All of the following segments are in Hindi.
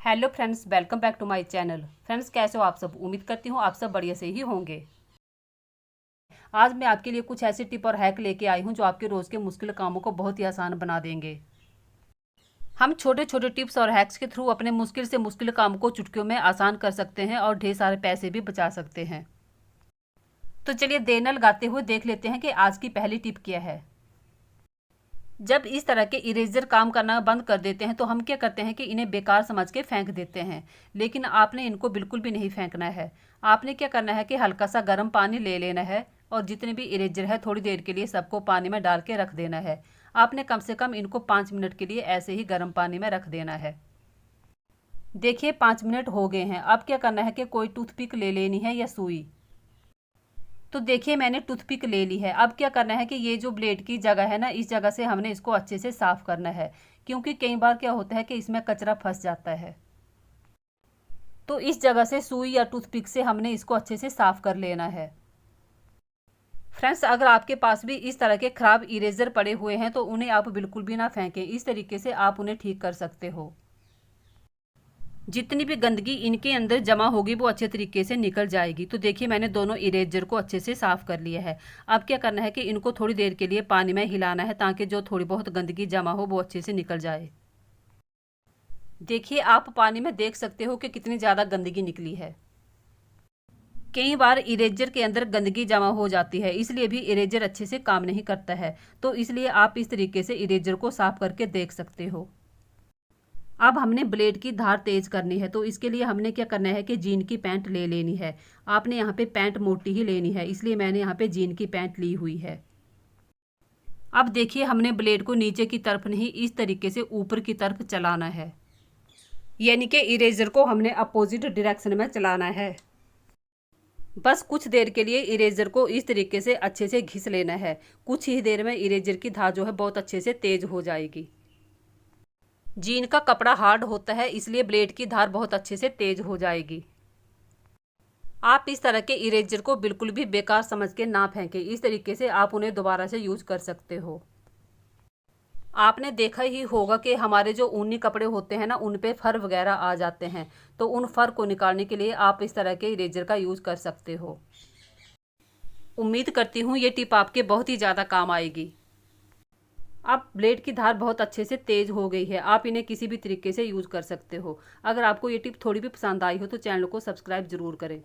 Hello friends, welcome back to my channel. Friends, कैसे हो आप सब? उम्मीद करती हूँ आप सब बढ़िया से ही होंगे। आज मैं आपके लिए कुछ ऐसे टिप और हैक लेके आई हूँ जो आपके रोज़ के मुश्किल कामों को बहुत ही आसान बना देंगे। हम छोटे छोटे टिप्स और हैक्स के थ्रू अपने मुश्किल से मुश्किल काम को चुटकियों में आसान कर सकते हैं और ढेर सारे पैसे भी बचा सकते हैं। तो चलिए देर न लगाते हुए देख लेते हैं कि आज की पहली टिप क्या है। जब इस तरह के इरेजर काम करना बंद कर देते हैं तो हम क्या करते हैं कि इन्हें बेकार समझ के फेंक देते हैं, लेकिन आपने इनको बिल्कुल भी नहीं फेंकना है। आपने क्या करना है कि हल्का सा गर्म पानी ले लेना है और जितने भी इरेजर है थोड़ी देर के लिए सबको पानी में डाल के रख देना है। आपने कम से कम इनको 5 मिनट के लिए ऐसे ही गर्म पानी में रख देना है। देखिए 5 मिनट हो गए हैं। अब क्या करना है कि कोई टूथपिक ले लेनी है या सुई। तो देखिए मैंने टूथपिक ले ली है। अब क्या करना है कि ये जो ब्लेड की जगह है ना, इस जगह से हमने इसको अच्छे से साफ करना है, क्योंकि कई बार क्या होता है कि इसमें कचरा फंस जाता है। तो इस जगह से सुई या टूथपिक से हमने इसको अच्छे से साफ कर लेना है। फ्रेंड्स, अगर आपके पास भी इस तरह के खराब इरेजर पड़े हुए हैं तो उन्हें आप बिल्कुल भी ना फेंकें। इस तरीके से आप उन्हें ठीक कर सकते हो। जितनी भी गंदगी इनके अंदर जमा होगी वो अच्छे तरीके से निकल जाएगी। तो देखिए मैंने दोनों इरेजर को अच्छे से साफ कर लिया है। अब क्या करना है कि इनको थोड़ी देर के लिए पानी में हिलाना है ताकि जो थोड़ी बहुत गंदगी जमा हो वो अच्छे से निकल जाए। देखिए आप पानी में देख सकते हो कि कितनी ज़्यादा गंदगी निकली है। कई बार इरेजर के अंदर गंदगी जमा हो जाती है, इसलिए भी इरेजर अच्छे से काम नहीं करता है। तो इसलिए आप इस तरीके से इरेजर को साफ करके देख सकते हो। अब हमने ब्लेड की धार तेज करनी है, तो इसके लिए हमने क्या करना है कि जीन की पैंट ले लेनी है। आपने यहाँ पे पैंट मोटी ही लेनी है, इसलिए मैंने यहाँ पे जीन की पैंट ली हुई है। अब देखिए हमने ब्लेड को नीचे की तरफ नहीं, इस तरीके से ऊपर की तरफ चलाना है, यानी कि इरेजर को हमने अपोजिट डायरेक्शन में चलाना है। बस कुछ देर के लिए इरेजर को इस तरीके से अच्छे से घिस लेना है। कुछ ही देर में इरेजर की धार जो है बहुत अच्छे से तेज हो जाएगी। जीन का कपड़ा हार्ड होता है, इसलिए ब्लेड की धार बहुत अच्छे से तेज हो जाएगी। आप इस तरह के इरेजर को बिल्कुल भी बेकार समझ के ना फेंकें। इस तरीके से आप उन्हें दोबारा से यूज कर सकते हो। आपने देखा ही होगा कि हमारे जो ऊनी कपड़े होते हैं ना, उन पे फर वगैरह आ जाते हैं, तो उन फर को निकालने के लिए आप इस तरह के इरेजर का यूज कर सकते हो। उम्मीद करती हूँ ये टिप आपके बहुत ही ज़्यादा काम आएगी। अब ब्लेड की धार बहुत अच्छे से तेज हो गई है। आप इन्हें किसी भी तरीके से यूज कर सकते हो। अगर आपको ये टिप थोड़ी भी पसंद आई हो तो चैनल को सब्सक्राइब जरूर करें।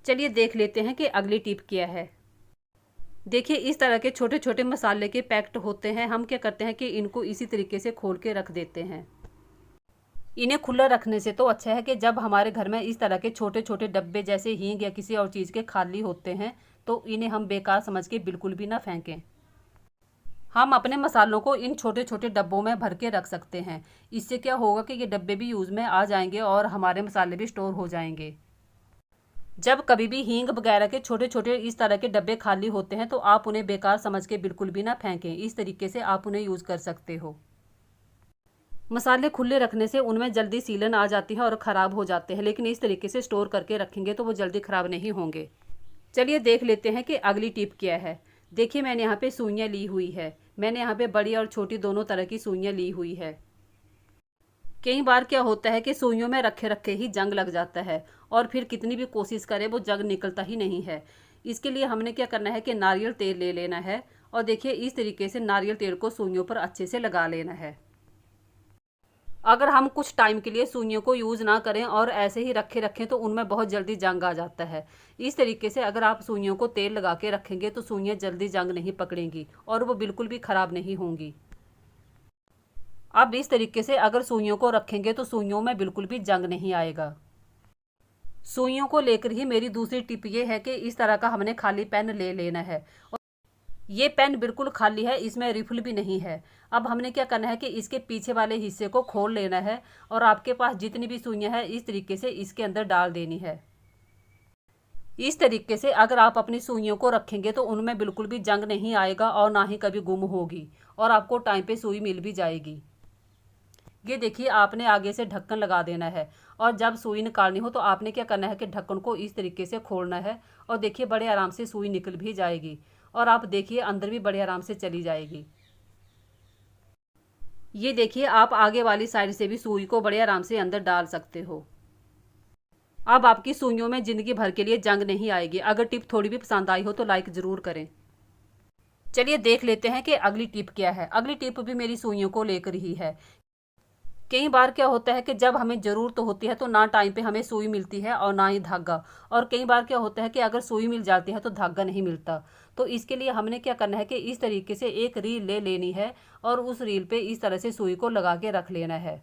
चलिए देख लेते हैं कि अगली टिप क्या है। देखिए इस तरह के छोटे छोटे मसाले के पैकेट होते हैं। हम क्या करते हैं कि इनको इसी तरीके से खोल के रख देते हैं। इन्हें खुला रखने से तो अच्छा है कि जब हमारे घर में इस तरह के छोटे छोटे डब्बे जैसे हींग या किसी और चीज़ के खाली होते हैं तो इन्हें हम बेकार समझ के बिल्कुल भी ना फेंकें। हम अपने मसालों को इन छोटे छोटे डब्बों में भर के रख सकते हैं। इससे क्या होगा कि ये डब्बे भी यूज़ में आ जाएंगे और हमारे मसाले भी स्टोर हो जाएंगे। जब कभी भी हींग वगैरह के छोटे छोटे इस तरह के डब्बे खाली होते हैं तो आप उन्हें बेकार समझ के बिल्कुल भी ना फेंकें। इस तरीके से आप उन्हें यूज़ कर सकते हो। मसाले खुले रखने से उनमें जल्दी सीलन आ जाती है और ख़राब हो जाते हैं, लेकिन इस तरीके से स्टोर करके रखेंगे तो वो जल्दी ख़राब नहीं होंगे। चलिए देख लेते हैं कि अगली टिप क्या है। देखिए मैंने यहाँ पे सुइयाँ ली हुई है। मैंने यहाँ पे बड़ी और छोटी दोनों तरह की सुइयाँ ली हुई है। कई बार क्या होता है कि सुइयों में रखे रखे ही जंग लग जाता है और फिर कितनी भी कोशिश करें वो जंग निकलता ही नहीं है। इसके लिए हमने क्या करना है कि नारियल तेल ले लेना है और देखिए इस तरीके से नारियल तेल को सुइयों पर अच्छे से लगा लेना है। अगर हम कुछ टाइम के लिए सुइयों को यूज़ ना करें और ऐसे ही रखे रखें तो उनमें बहुत जल्दी जंग आ जाता है। इस तरीके से अगर आप सुइयों को तेल लगा के रखेंगे तो सुइयाँ जल्दी जंग नहीं पकड़ेंगी और वो बिल्कुल भी ख़राब नहीं होंगी। अब इस तरीके से अगर सुइयों को रखेंगे तो सुइयों में बिल्कुल भी जंग नहीं आएगा। सुइयों को लेकर ही मेरी दूसरी टिप ये है कि इस तरह का हमने खाली पेन ले लेना है। और ये पेन बिल्कुल खाली है, इसमें रिफिल भी नहीं है। अब हमने क्या करना है कि इसके पीछे वाले हिस्से को खोल लेना है और आपके पास जितनी भी सुइयां हैं इस तरीके से इसके अंदर डाल देनी है। इस तरीके से अगर आप अपनी सुइयों को रखेंगे तो उनमें बिल्कुल भी जंग नहीं आएगा और ना ही कभी गुम होगी और आपको टाइम पे सुई मिल भी जाएगी। ये देखिए आपने आगे से ढक्कन लगा देना है और जब सुई निकालनी हो तो आपने क्या करना है कि ढक्कन को इस तरीके से खोलना है और देखिए बड़े आराम से सुई निकल भी जाएगी और आप देखिए अंदर भी बड़े आराम से चली जाएगी। ये देखिए, आप आगे वाली साइड से भी सुई को बड़े आराम से अंदर डाल सकते हो। अब आपकी सुइयों में ज़िंदगी भर के लिए जंग नहीं आएगी। अगर टिप थोड़ी भी पसंद आई हो तो लाइक ज़रूर करें। चलिए देख लेते हैं कि अगली टिप क्या है। अगली टिप भी मेरी सुइयों को लेकर ही है। कई बार क्या होता है कि जब हमें ज़रूरत होती है तो ना टाइम पे हमें सुई मिलती है और ना ही धागा। और कई बार क्या होता है कि अगर सुई मिल जाती है तो धागा नहीं मिलता। तो इसके लिए हमने क्या करना है कि इस तरीके से एक रील ले लेनी है और उस रील पे इस तरह से सुई को लगा के रख लेना है।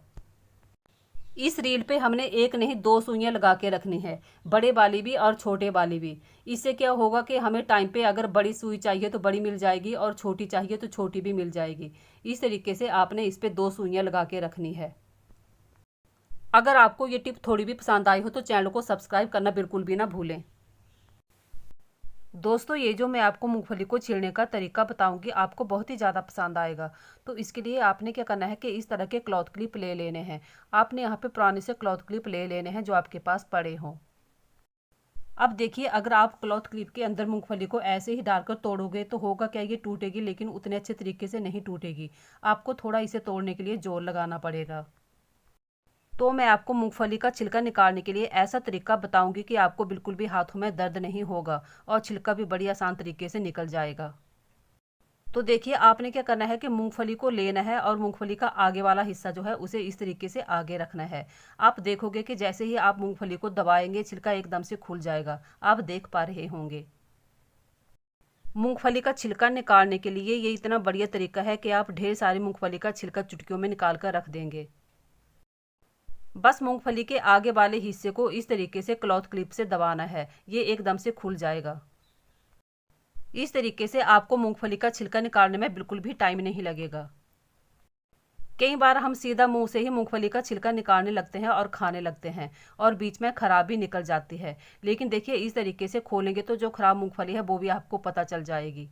इस रील पे हमने एक नहीं दो सुइयां लगा के रखनी है, बड़े वाली भी और छोटे वाली भी। इससे क्या होगा कि हमें टाइम पे अगर बड़ी सुई चाहिए तो बड़ी मिल जाएगी और छोटी चाहिए तो छोटी भी मिल जाएगी। इस तरीके से आपने इस पे दो सुइयां लगा के रखनी है। अगर आपको ये टिप थोड़ी भी पसंद आई हो तो चैनल को सब्सक्राइब करना बिल्कुल भी ना भूलें। दोस्तों, ये जो मैं आपको मूंगफली को छीलने का तरीका बताऊंगी आपको बहुत ही ज़्यादा पसंद आएगा। तो इसके लिए आपने क्या करना है कि इस तरह के क्लॉथ क्लिप ले लेने हैं। आपने यहाँ पे पुराने से क्लॉथ क्लिप ले लेने हैं जो आपके पास पड़े हों। अब देखिए, अगर आप क्लॉथ क्लिप के अंदर मूंगफली को ऐसे ही डालकर तोड़ोगे तो होगा क्या, ये टूटेगी लेकिन उतने अच्छे तरीके से नहीं टूटेगी। आपको थोड़ा इसे तोड़ने के लिए जोर लगाना पड़ेगा। तो मैं आपको मूंगफली का छिलका निकालने के लिए ऐसा तरीका बताऊंगी कि आपको बिल्कुल भी हाथों में दर्द नहीं होगा और छिलका भी बड़ी आसान तरीके से निकल जाएगा। तो देखिए, आपने क्या करना है कि मूंगफली को लेना है और मूंगफली का आगे वाला हिस्सा जो है उसे इस तरीके से आगे रखना है। आप देखोगे कि जैसे ही आप मूंगफली को दबाएंगे छिलका एकदम से खुल जाएगा। आप देख पा रहे होंगे। मूंगफली का छिलका निकालने के लिए ये इतना बढ़िया तरीका है कि आप ढेर सारी मूंगफली का छिलका चुटकियों में निकाल कर रख देंगे। बस मूंगफली के आगे वाले हिस्से को इस तरीके से क्लॉथ क्लिप से दबाना है, ये एकदम से खुल जाएगा। इस तरीके से आपको मूंगफली का छिलका निकालने में बिल्कुल भी टाइम नहीं लगेगा। कई बार हम सीधा मुंह से ही मूंगफली का छिलका निकालने लगते हैं और खाने लगते हैं और बीच में खराब भी निकल जाती है। लेकिन देखिए, इस तरीके से खोलेंगे तो जो खराब मूंगफली है वो भी आपको पता चल जाएगी।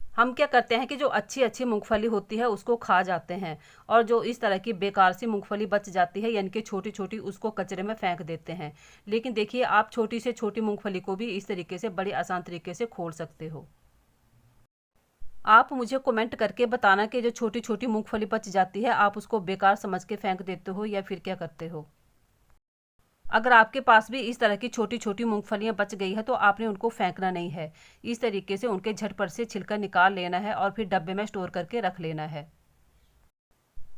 हम क्या करते हैं कि जो अच्छी अच्छी मूंगफली होती है उसको खा जाते हैं और जो इस तरह की बेकार सी मूंगफली बच जाती है यानी कि छोटी छोटी, उसको कचरे में फेंक देते हैं। लेकिन देखिए, आप छोटी से छोटी मूंगफली को भी इस तरीके से बड़े आसान तरीके से खोल सकते हो। आप मुझे कमेंट करके बताना कि जो छोटी छोटी मूंगफली बच जाती है आप उसको बेकार समझ के फेंक देते हो या फिर क्या करते हो। अगर आपके पास भी इस तरह की छोटी छोटी मूंगफलियां बच गई है तो आपने उनको फेंकना नहीं है। इस तरीके से उनके झटपट से छिलका निकाल लेना है और फिर डब्बे में स्टोर करके रख लेना है।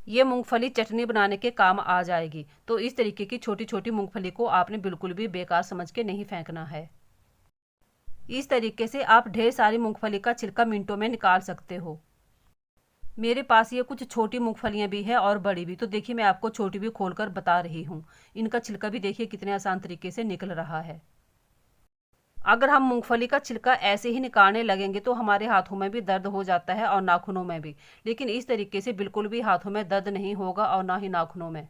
ये मूंगफली चटनी बनाने के काम आ जाएगी। तो इस तरीके की छोटी छोटी मूंगफली को आपने बिल्कुल भी बेकार समझ के नहीं फेंकना है। इस तरीके से आप ढेर सारी मूंगफली का छिलका मिनटों में निकाल सकते हो। मेरे पास ये कुछ छोटी मूंगफलियां भी है और बड़ी भी। तो देखिए, मैं आपको छोटी भी खोलकर बता रही हूँ। इनका छिलका भी देखिए कितने आसान तरीके से निकल रहा है। अगर हम मूंगफली का छिलका ऐसे ही निकालने लगेंगे तो हमारे हाथों में भी दर्द हो जाता है और नाखूनों में भी। लेकिन इस तरीके से बिल्कुल भी हाथों में दर्द नहीं होगा और ना ही नाखूनों में।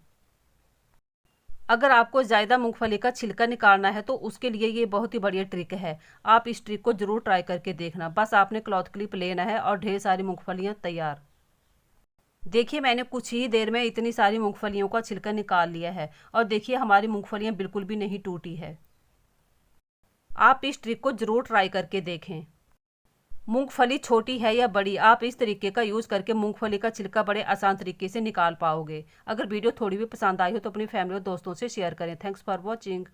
अगर आपको ज़्यादा मूंगफली का छिलका निकालना है तो उसके लिए ये बहुत ही बढ़िया ट्रिक है। आप इस ट्रिक को ज़रूर ट्राई करके देखना। बस आपने क्लॉथ क्लिप लेना है और ढेर सारी मूंगफलियां तैयार। देखिए, मैंने कुछ ही देर में इतनी सारी मूंगफलियों का छिलका निकाल लिया है और देखिए हमारी मूंगफलियां बिल्कुल भी नहीं टूटी है। आप इस ट्रिक को ज़रूर ट्राई करके देखें। मूंगफली छोटी है या बड़ी, आप इस तरीके का यूज़ करके मूंगफली का छिलका बड़े आसान तरीके से निकाल पाओगे। अगर वीडियो थोड़ी भी पसंद आई हो तो अपनी फैमिली और दोस्तों से शेयर करें। Thanks for watching.